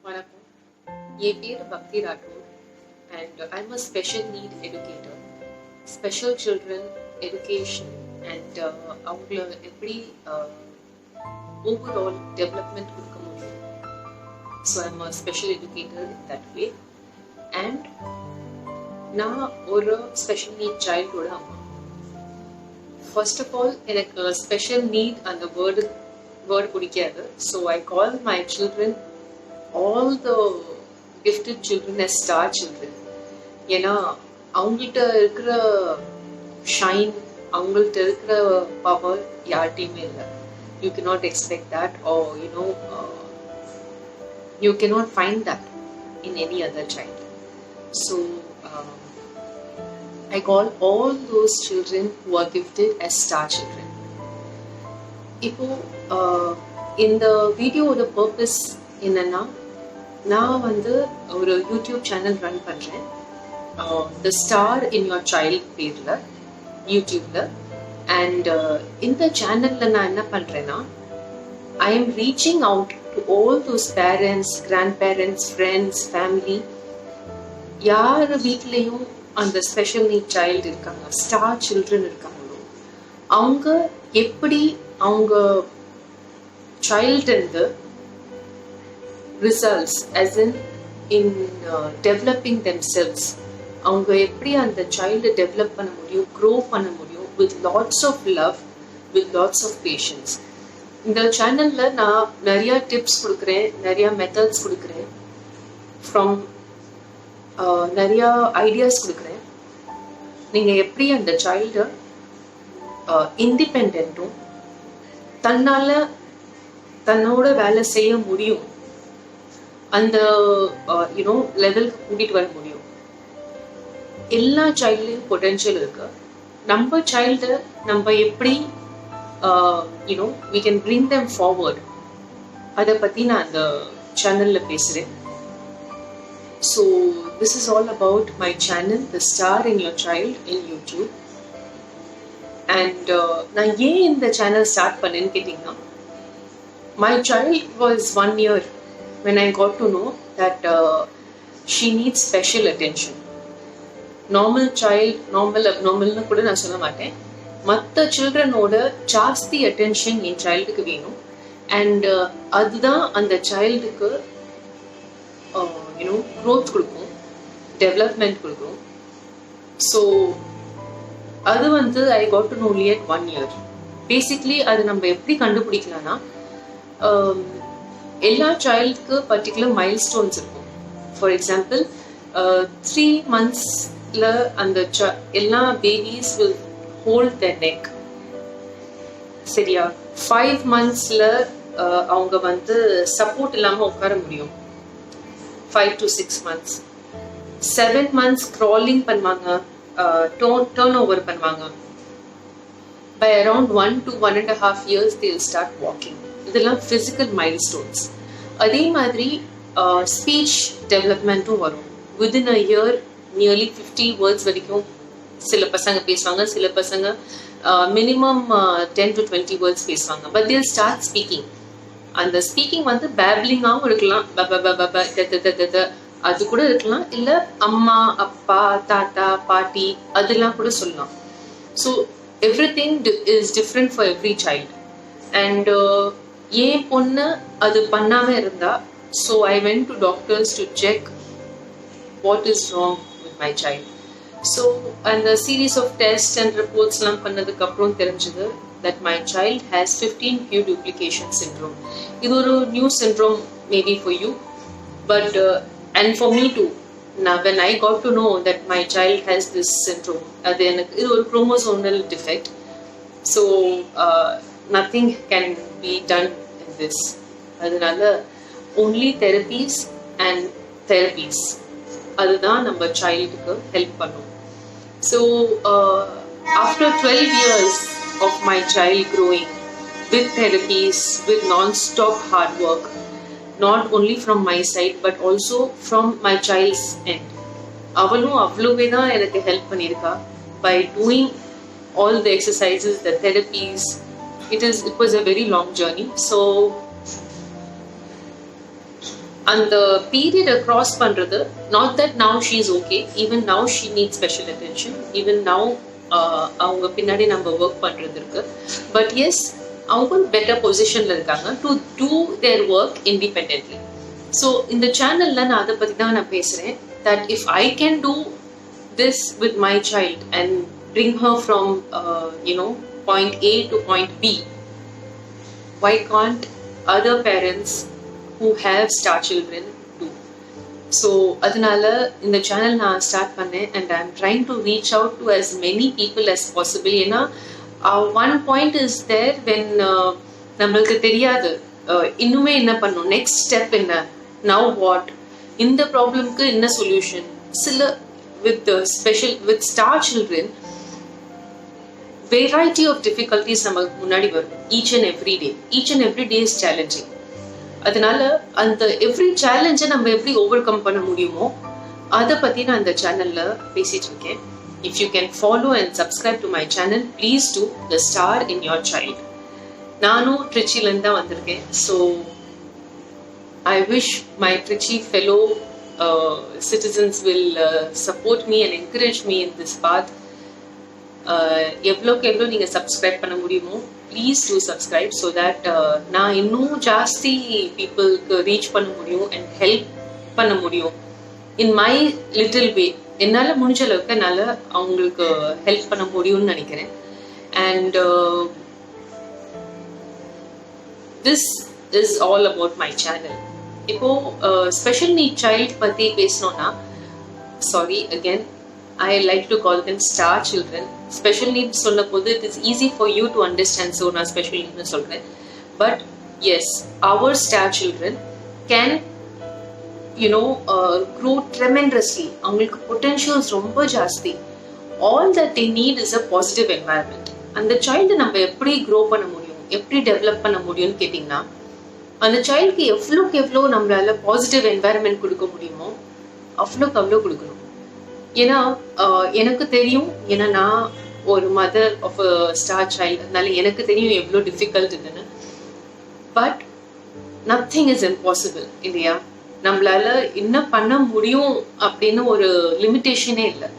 வணக்கம். என் பேர் பக்தி ராட்டூர் and I'm a special need educator. Special children education and அவங்கள எப்படி overall development கொடுக்க முடியும். So I'm a special educator in that way. And நான் ஒரு special need childhood அம்மா. First of all, எனக்கு special need அந்த word பிடிக்காது. So I call my children, all the gifted children, as star children. ஏன்னா அவங்கள்ட்ட இருக்கிற ஷைன், அவங்கள்ட்ட இருக்கிற பவர் யார்கிட்டையுமே இல்லை. You cannot expect that, or you cannot find that in any other child. So I call all those children who are gifted as star children. இப்போ இந்த வீடியோட purpose என்னன்னா, நான் வந்து ஒரு யூடியூப் சேனல் ரன் பண்றேன், the star in your child பேர்ல யூடியூப்ல. அண்ட் இந்த சேனல்ல நான் என்ன பண்றேன்னா, I am reaching out to all those parents, grand parents, friends, family, யார் வீட்லேயும் அந்த ஸ்பெஷல் நீட் சைல்டு இருக்காங்க, ஸ்டார் சில்ட்ரன் இருக்காங்களோ, அவங்க எப்படி அவங்க child results as in developing themselves, அவங்க எப்படி அந்த சைல்டு டெவலப் பண்ண முடியும், க்ரோ பண்ண முடியும் with lots of love, with lots of patience. இந்த சேனல்ல நான் நிறைய டிப்ஸ் கொடுக்குறேன், நிறைய மெத்தட்ஸ் கொடுக்குறேன், ஃப்ரம் நிறைய ஐடியாஸ் கொடுக்குறேன். நீங்கள் எப்படி அந்த சைல்டை இண்டிபெண்ட்டும் தன்னோட வேலை செய்ய முடியும், அந்த லெவலுக்கு கூட்டிட்டு வர முடியும். எல்லா சைல்ட்லையும் பொட்டென்ஷியல் இருக்கு. நம்ம சைல்டை நம்ம எப்படி we can bring them forward, அதை பற்றி நான் அந்த சேனலில் பேசுகிறேன். So this is all about my channel, The Star in Your Child in YouTube. And நான் ஏன் இந்த சேனல் ஸ்டார்ட் பண்ணேன்னு கேட்டிங்கன்னா, my child was 1 year when I got to know that she needs special attention. Normal child, abnormalனு கூட நான் சொல்ல மாட்டேன், மற்ற சில்ட்ரனோட ஜாஸ்தி அட்டென்ஷன் என் சைல்டுக்கு வேணும். அண்ட் அதுதான் அந்த சைல்டுக்கு க்ரோத் கொடுக்கும், டெவலப்மெண்ட் கொடுக்கும். ஸோ அது வந்து I got to know only at 1 year. Basically அது நம்ம எப்படி கண்டுபிடிக்கலாம்னா, எல்லா சைல்டுக்கு பர்டிகுலர் மைல் ஸ்டோன்ஸ் இருக்கும். ஃபார் எக்ஸாம்பிள் 3 monthsல அந்த எல்லா babies will hold the neck, சரியா? 5 monthsல அவங்க வந்து சப்போர்ட் இல்லாமல் உட்கார முடியும், 5 to 6 months. 7 months crawling பண்ணுவாங்க, டர்ன் ஓவர் பண்ணுவாங்க. By around 1 to 1.5 years they will start walking. இதெல்லாம் physical milestones. அதே மாதிரி ஸ்பீச் டெவலப்மெண்ட்டும் வரும். Within a year nearly 50 words வரைக்கும் சில பசங்க பேசுவாங்க, சில பசங்க மினிமம் 10 to 20 words பேசுவாங்க. But they'll start speaking. அந்த ஸ்பீக்கிங் வந்து பேப்லிங்காகவும் இருக்கலாம், அது கூட இருக்கலாம், இல்லை அம்மா, அப்பா, தாத்தா, பாட்டி, அதெல்லாம் கூட சொல்லலாம். So everything is different for every child. And ஏன் பொண்ணு அது பண்ணாமல் இருந்தா, so I went to doctors to check what is wrong with my child. So அந்த சீரீஸ் ஆஃப் டெஸ்ட் அண்ட் ரிப்போர்ட்ஸ்லாம் பண்ணதுக்கப்புறம் தெரிஞ்சது that my child has 15q duplication syndrome. இது ஒரு new syndrome maybe for you, but and for me too. Now when I got to know that my child has this syndrome, then இது ஒரு chromosomal defect, so nothing can be done in this. அதனால only therapies and therapies அதுதான் நம்ம சைல்டுக்கு help பண்ணும். So after 12 years of my child growing with therapies, with non-stop hard work, not only from my side but also from my child's end, அவளும் அவ்வளவே தான் எனக்கு help பண்ணியிருக்கா by doing all the exercises, the therapies, it was a very long journey. So and the period across பண்றது, not that now she is okay, even now she needs special attention, even now அவங்க பின்னாடி நம்ம work பண்றது இருக்கு. But S, அவங்க better பொசிஷன்ல இருக்காங்க to do their work independently. So இந்த சேனல்ல நான் அதை பத்தி தான் நான் பேசுறேன். That if I can do this with my child and bring her from point A to point B, why can't other parents who have star children do? So adanal in the channel na start pannen and I am trying to reach out to as many people as possible. Ena one point is there when namalku theriyadu innume enna pannom, next step enna, now what, in the problem ku enna solution. Sila with star children, variety of difficulties namak munadi varum each and every day is challenging. அதனால அந்த every சேலஞ்சை நம்ம எப்படி over come பண்ண முடியுமோ அதை பத்தி நான் இந்த சேனல்ல பேசிட்டு இருக்கேன். If you can follow and subscribe to my channel, please do the star in your child. நானும் ட்ரிச்சிலேருந்து தான் வந்திருக்கேன். So I wish my Trichy fellow citizens will support me and encourage me in this path. எவ்வளோக்கு எவ்வளோ நீங்கள் subscribe பண்ண முடியுமோ please do subscribe, so that நான் இன்னும் ஜாஸ்தி பீப்புளுக்கு ரீச் பண்ண முடியும் அண்ட் ஹெல்ப் பண்ண முடியும் இன் மை லிட்டில் வே. என்னால் முடிஞ்ச அளவுக்கு என்னால் அவங்களுக்கு ஹெல்ப் பண்ண முடியும்னு நினைக்கிறேன். And this is all about my channel. இப்போ ஸ்பெஷல் நீட் சைல்ட் பற்றி பேசணும்னா, sorry again, I like to call them star children. Special needs சொல்ல போது it is easy for you to understand, so நான் special needs சொல்றேன். But yes, our star children can grow tremendously. அவங்களுக்கு potentials ரொம்ப ஜாஸ்தி. All that they need is a positive environment. அந்த child நம்ம எப்படி grow பண்ண முடியும், எப்படி develop பண்ண முடியும்னு கேட்டிங்கன்னா, அந்த childக்கு எவ்வளோக்கு எவ்வளோ நம்மளால பாசிட்டிவ் என்வாயர்மெண்ட் கொடுக்க முடியுமோ அவ்வளோக்கு அவ்வளோ கொடுக்கணும். ஏன்னா எனக்கு தெரியும், ஏன்னா நான் ஒரு mother of a star child, அதனால எனக்கு தெரியும் எவ்வளோ டிஃபிகல்ட் இதுன்னு. பட் நத்திங் இஸ் இம்பாசிபிள் இல்லையா? நம்மளால என்ன பண்ண முடியும் அப்படின்னு ஒரு லிமிட்டேஷனே இல்லை.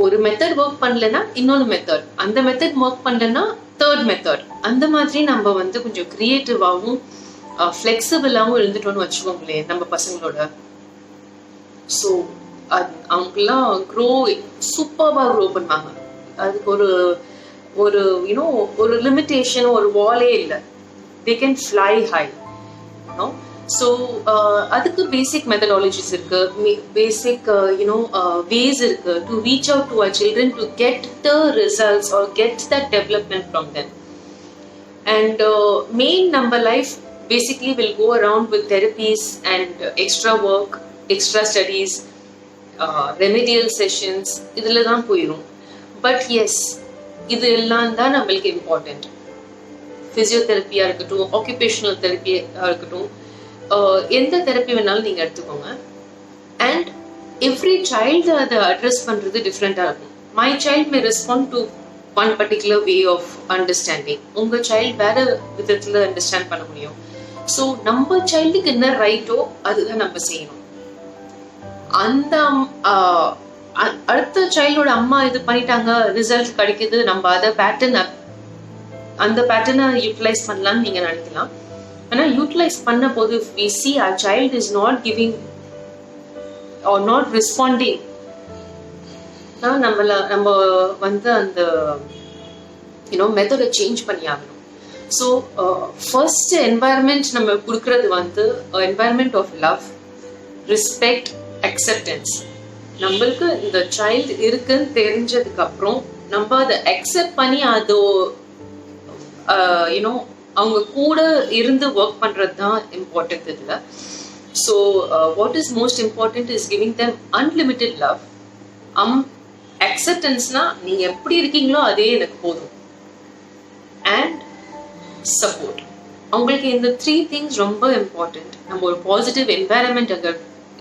ஒரு மெத்தட் ஒர்க் பண்ணலன்னா இன்னொன்று மெத்தட், அந்த மெத்தட் ஒர்க் பண்ணலன்னா தேர்ட் மெத்தட், அந்த மாதிரி நம்ம கொஞ்சம் கிரியேட்டிவாகவும் ஃப்ளெக்சிபிளாகவும் இருந்துட்டோம்னு வச்சுக்கோங்களேன் நம்ம பசங்களோட. ஸோ அவங்கெல்லாம் சூப்பர்வா க்ரோ பண்ணுவாங்க. அதுக்கு ஒரு லிமிட்டேஷன், ஒரு வாலே இல்லை. They can fly high. So அதுக்கு பேசிக் மெத்தடாலஜிஸ் இருக்கு, பேசிக் வேஸ் இருக்கு to reach out to our children to get the results or get that development from them. And main நம்ம life basically will go around with therapies and extra work, extra studies, remedial sessions, இதில் தான் போயிடும். But S, இது எல்லாம் தான் நம்மளுக்கு important. ஃபிசியோதெரப்பியாக இருக்கட்டும், occupational தெரப்பியாக இருக்கட்டும், எந்த தெரப்பி வேணாலும் நீங்கள் எடுத்துக்கோங்க. அண்ட் எவ்ரி சைல்டு அதை அட்ரஸ் பண்ணுறது டிஃப்ரெண்ட்டாக இருக்கும். My child may respond to one particular way of understanding. உங்கள் சைல்டு வேறு விதத்தில் அண்டர்ஸ்டாண்ட் பண்ண முடியும். ஸோ நம்ம சைல்டுக்கு என்ன ரைட்டோ அதுதான் நம்ம செய்யணும். அந்த அடுத்த சைல்டோட அம்மா இது பண்ணிட்டாங்க, ரிசல்ட் கிடைக்குது, நம்ம அதை அந்த பேட்டர்னை யூட்டிலைஸ் பண்ணலாம்னு நீங்க நினைக்கலாம். ஆனா யூட்டிலைஸ் பண்ண போது we see our child is not giving or not responding, நம்ம அந்த மெத்தடை சேஞ்ச் பண்ணி ஆகணும். ஸோ ஃபர்ஸ்ட் என்வாயர்மெண்ட் நம்ம கொடுக்கறது environment of love, respect, acceptance. நம்மளுக்கு இந்த சைல்டு இருக்குன்னு தெரிஞ்சதுக்கு அப்புறம் நம்ம அதை அக்செப்ட் பண்ணி அதோ அவங்க கூட இருந்து ஒர்க் பண்றது தான் இம்பார்ட்டன்ட் இதுல. So what is most important is giving them unlimited love. அக்செப்டன்ஸ்னா நீங்க எப்படி இருக்கீங்களோ அதே எனக்கு போதும். And support. அவங்களுக்கு இந்த 3 things ரொம்ப இம்பார்ட்டன்ட். நம்ம ஒரு பாசிட்டிவ் என்வாயர்மெண்ட் அங்க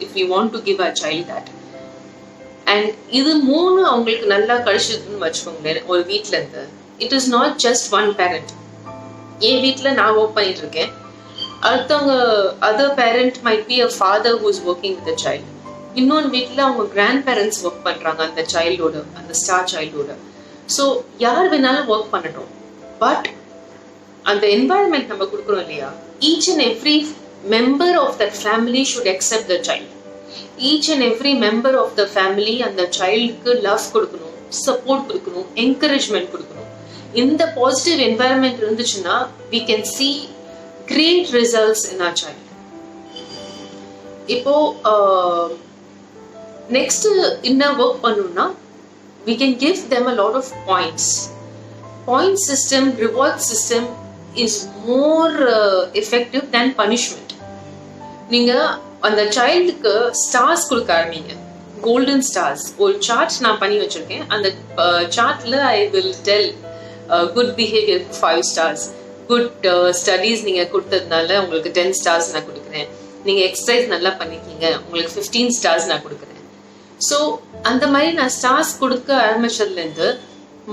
if we want to give our child that. And இது 3 அவங்களுக்கு நல்லா கிடைச்சதுன்னு வச்சுக்கோங்களேன் ஒரு வீட்ல இருந்து, it is not just one parent. என் வீட்டில் நான் ஒர்க் பண்ணிட்டு இருக்கேன், அடுத்தவங்க other parent might be a father who is working with a child, இன்னொன்று வீட்டில் அவங்க கிராண்ட் பேரண்ட்ஸ் ஒர்க் பண்ணுறாங்க அந்த சைல்டோட, அந்த ஸ்டார் சைல்டோட. ஸோ யார் வேணாலும் ஒர்க் பண்ணட்டும், பட் அந்த என்வாயன்மெண்ட் நம்ம கொடுக்குறோம் இல்லையா, each and every member of that family should accept the child. Each and every member of the family அந்த சைல்டுக்கு லவ் கொடுக்கணும், சப்போர்ட் கொடுக்கணும், என்கரேஜ்மெண்ட் கொடுக்கணும். இந்த பாசிட்டிவ் என்வாயன்மெண்ட் இருந்துச்சுன்னா we can see great results in our child. இப்போ next என்ன work பண்ணணும்னா we can give them a lot of points. Point system, reward system is more effective than punishment. நீங்க அந்த சைல்டுக்கு stars கொடுக்க ஆரம்பிங்க, கோல்டன் ஸ்டார்ஸ். ஒரு chart நான் பண்ணி வச்சிருக்கேன், அந்த சார்ட்ல I will tell good behaviour 5 stars, good studies நீங்க கொடுத்ததுனால உங்களுக்கு 10 stars நான் கொடுக்குறேன், நீங்க எக்ஸசைஸ் நல்லா பண்ணிக்கீங்க உங்களுக்கு 15 stars நான் கொடுக்குறேன். ஸோ அந்த மாதிரி நான் ஸ்டார்ஸ் கொடுக்க ஆரம்பிச்சதுலேருந்து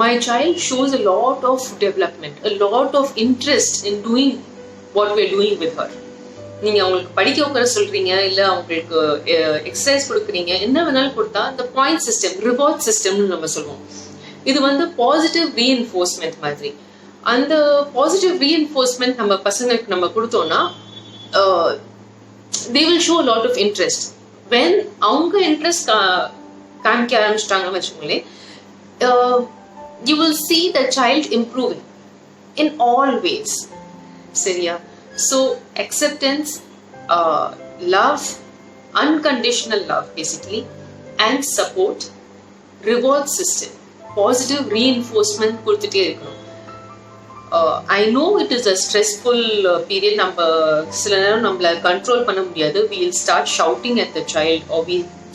my child shows a lot of development, a lot of interest in doing what we're doing with her. நீங்க அவங்களுக்கு படிக்க உட்கார சொல்றீங்க, இல்ல அவங்களுக்கு எக்ஸசைஸ் கொடுக்குறீங்க, என்ன வேணாலும் கொடுத்தா இந்த பாயிண்ட் சிஸ்டம், ரிவார்ட் சிஸ்டம்னு நம்ம சொல்லுவோம். இது வந்து பாசிட்டிவ் ரீஎன்ஃபோர்ஸ்மெண்ட் மாதிரி. அந்த பாசிட்டிவ் ரீஎன்ஃபோர்ஸ்மெண்ட் நம்ம பசங்களுக்கு நம்ம கொடுத்தோம்னா they will show a lot of interest. when அவங்க இன்ட்ரெஸ்ட் காமிக்க ஆரம்பிச்சிட்டாங்கன்னு வச்சுக்கோங்களேன், you will see the child improving in all ways. சரியா? So acceptance, love, unconditional love basically, and support, reward system, positive reinforcement கொடுத்துட்டே இருக்கணும். I know it is a stressful period. நம்ம சில நேரம் நம்மள கண்ட்ரோல் பண்ண முடியாது. We will start shouting at the child, or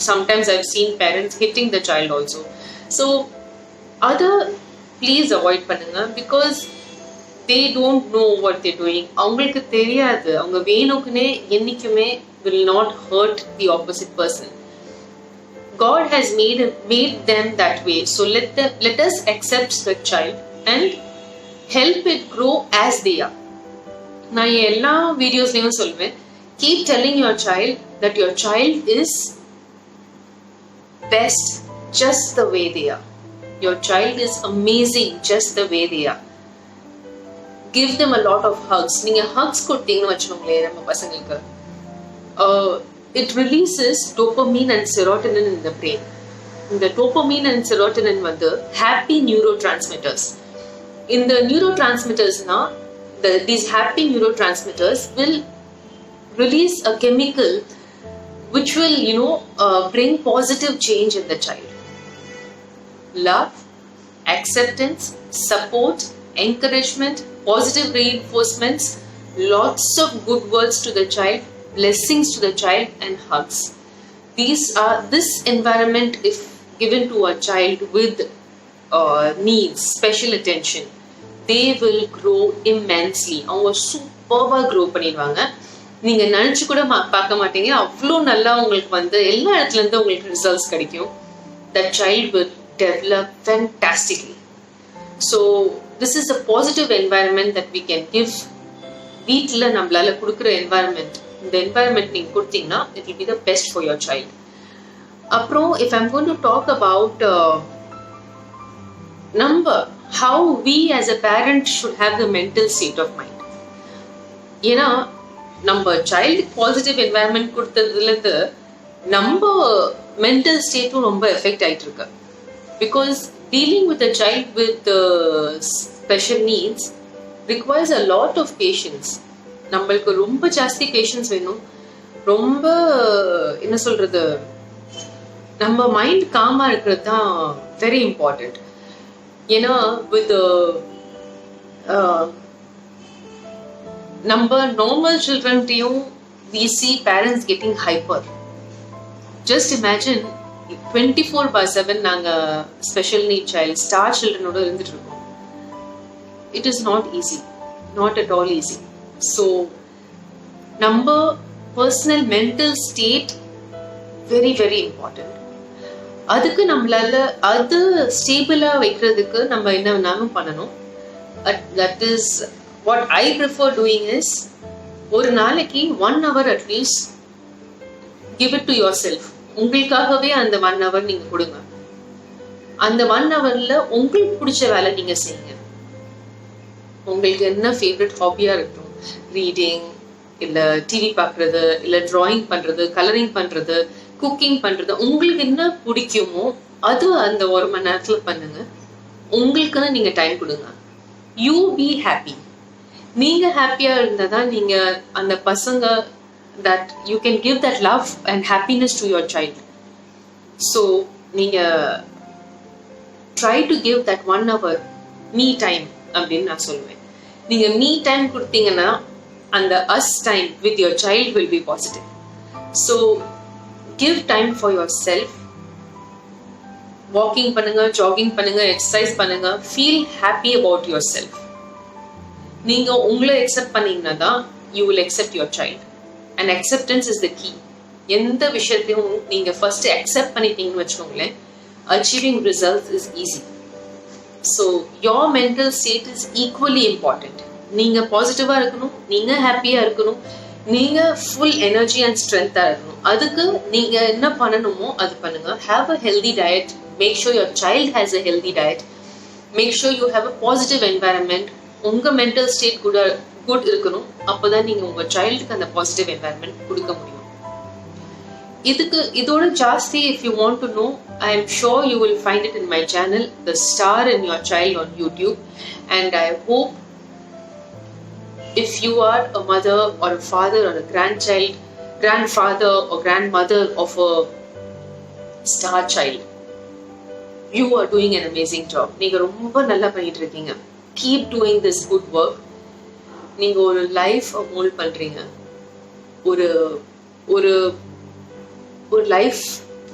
sometimes I've seen parents hitting the child also. So other please avoid பண்ணுங்க, because they don't know what they're doing. அவங்களுக்கு தெரியாது, அவங்க வேணுக்குனே என்னைக்குமே will not hurt the opposite person. God has made them that way. So let us accept the child and help it grow as they are. நான் எல்லா வீடியோஸ்லயும் சொல்வேன், keep telling your child that your child is best just the way they are. Your child is amazing just the way they are. Give them a lot of hugs. நீங்க hugs கொடுத்தீங்கன்னு வச்சுக்கோங்களேன் நம்ம பசங்களுக்கு, it releases dopamine and serotonin in the brain. இந்த dopamine and serotonin வந்து happy neurotransmitters. In the neurotransmitters now, these happy neurotransmitters will release a chemical which will bring positive change in the child. Love, acceptance, support, encouragement, positive reinforcements, lots of good words to the child, blessings to the child, and hugs. This environment, if given to a child with needs special attention, they will grow immensely. அவங்க சூப்பர்வா grow பண்ணிடுவாங்க. நீங்க நினைச்சு கூட பார்க்க மாட்டீங்க, அவ்வளோ நல்லா உங்களுக்கு வந்து எல்லா இடத்துல இருந்து உங்களுக்கு ரிசல்ட்ஸ் கிடைக்கும். That child will develop fantastically. So this is a positive environment that we can give. வீட்டில் நம்மளால கொடுக்குற environment, இந்த environment நீங்க கொடுத்தீங்கன்னா it will be the best for your child. அப்புறம் if I'm going to talk about how we as a parent should have the mental state of mind. ஏன்னா நம்ம child positive environment கொடுத்ததுலேருந்து நம்ம mental ஸ்டேட்டும் ரொம்ப effect ஆகிட்டு இருக்கு. Because dealing with a child with special needs requires a lot of patience. நம்மளுக்கு ரொம்ப ஜாஸ்தி patience வேணும். ரொம்ப என்ன சொல்றது, நம்ம மைண்ட் காமா இருக்கிறது தான் வெரி இம்பார்ட்டன்ட். ஏன்னா வித் நம்ம நார்மல் சில்ட்ரன்ட்டையும் we see parents getting hyper. Just imagine 24/7 நாங்க ஸ்பெஷல் நீட் சைல்ட் ஸ்டார் சில்ட்ரனோட இருந்துட்டு இருக்கோம். It is not easy, not at all easy. So நம்ம personal mental state very very important. அதுக்கு நம்மளால அது ஸ்டேபிளா வைக்கிறதுக்கு நம்ம என்ன வேணாலும் பண்ணணும். that is what I prefer doing is ஒரு நாளைக்கு 1 hour at least give it to yourself. உங்களுக்காகவே அந்த 1 hour நீங்க கொடுங்க. அந்த 1 hourல உங்களுக்கு பிடிச்ச வேலை நீங்க செய்யுங்க. உங்களுக்கு என்ன ஃபேவரட் ஹாபியா இருக்கும், ரீடிங் இல்ல டிவி பார்க்கறது இல்ல டிராயிங் பண்றது, கலரிங் பண்றது, குக்கிங் பண்றது, உங்களுக்கு என்ன பிடிக்குமோ அது அந்த 1 மணி நேரத்துல பண்ணுங்க. உங்களுக்குன்னு நீங்க டைம் கொடுங்க. You be happy. நீங்க ஹாப்பியா இருந்தாதான் நீங்க அந்த பசங்க that you can give that love and happiness to your child. So நீங்க try to give that 1 hour me time அப்படின்னு நான் சொல்லுவேன். நீங்க me time கொடுத்தீங்கன்னா அந்த us time with your child will be positive. So give time for yourself. Walking பண்ணுங்க, jogging பண்ணுங்க, exercise பண்ணுங்க, feel happy about yourself. நீங்க உங்களை accept பண்ணீங்கன்னா தான் you will accept your child. And acceptance is the key. எந்த விஷயத்தையும் நீங்க first accept பண்ணிட்டீங்கன்னு வச்சுக்கோங்களேன், achieving results is easy. So your mental state is equally important. நீங்க பாசிட்டிவா இருக்கணும், நீங்க ஹாப்பியா இருக்கணும், நீங்க full energy and strength இருக்கணும். அதுக்கு நீங்க என்ன பண்ணணுமோ அது பண்ணுங்க. Have a healthy diet. Make sure your child has a healthy diet. Make sure you have a positive environment. உங்க mental state குட் இருக்கணும். அப்பதான் நீங்க உங்க சைல்டுக்கு அந்த பாசிட்டிவ் என்வாயர்மெண்ட் கொடுக்க முடியும். இதோட ஜாஸ்தி if you want to know, I am sure you will find it in my channel, The Star in Your Child on YouTube. And I hope if you are a mother or a father or a grandfather or grandmother of a star child, you are doing an amazing job. நீங்க ரொம்ப நல்லா பண்ணிட்டு இருக்கீங்க. Keep doing this good work. நீங்க ஒரு life mould பண்றீங்க. ஒரு ஒரு ஒரு life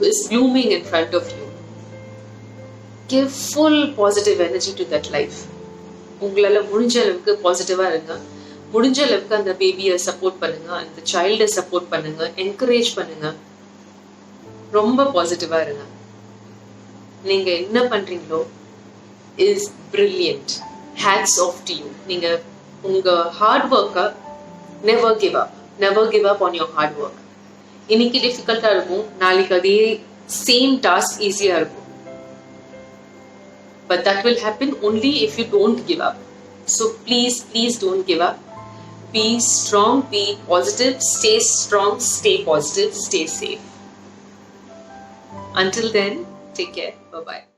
is blooming in front of you. Give full positive energy to that life. உங்களால முடிஞ்ச அளவுக்கு பாசிட்டிவா இருங்க. முடிஞ்ச அளவுக்கு அந்த பேபியை சப்போர்ட் பண்ணுங்க, அந்த சைல்டை சப்போர்ட் பண்ணுங்க, என்கரேஜ் பண்ணுங்க. ரொம்ப பாசிட்டிவா இருங்க. நீங்க என்ன பண்றீங்களோ is brilliant. Hats off to you. நீங்க உங்க ஹார்ட் ஒர்க்கை never give up on your hard work. இன்னைக்கு டிஃபிகல்ட்டா இருக்கும், நாளைக்கு அதே சேம் டாஸ்க் ஈஸியா இருக்கும். But that will happen only if you don't give up. So please don't give up. Be strong, be positive, stay strong, stay positive, stay safe. Until then, take care. Bye-bye.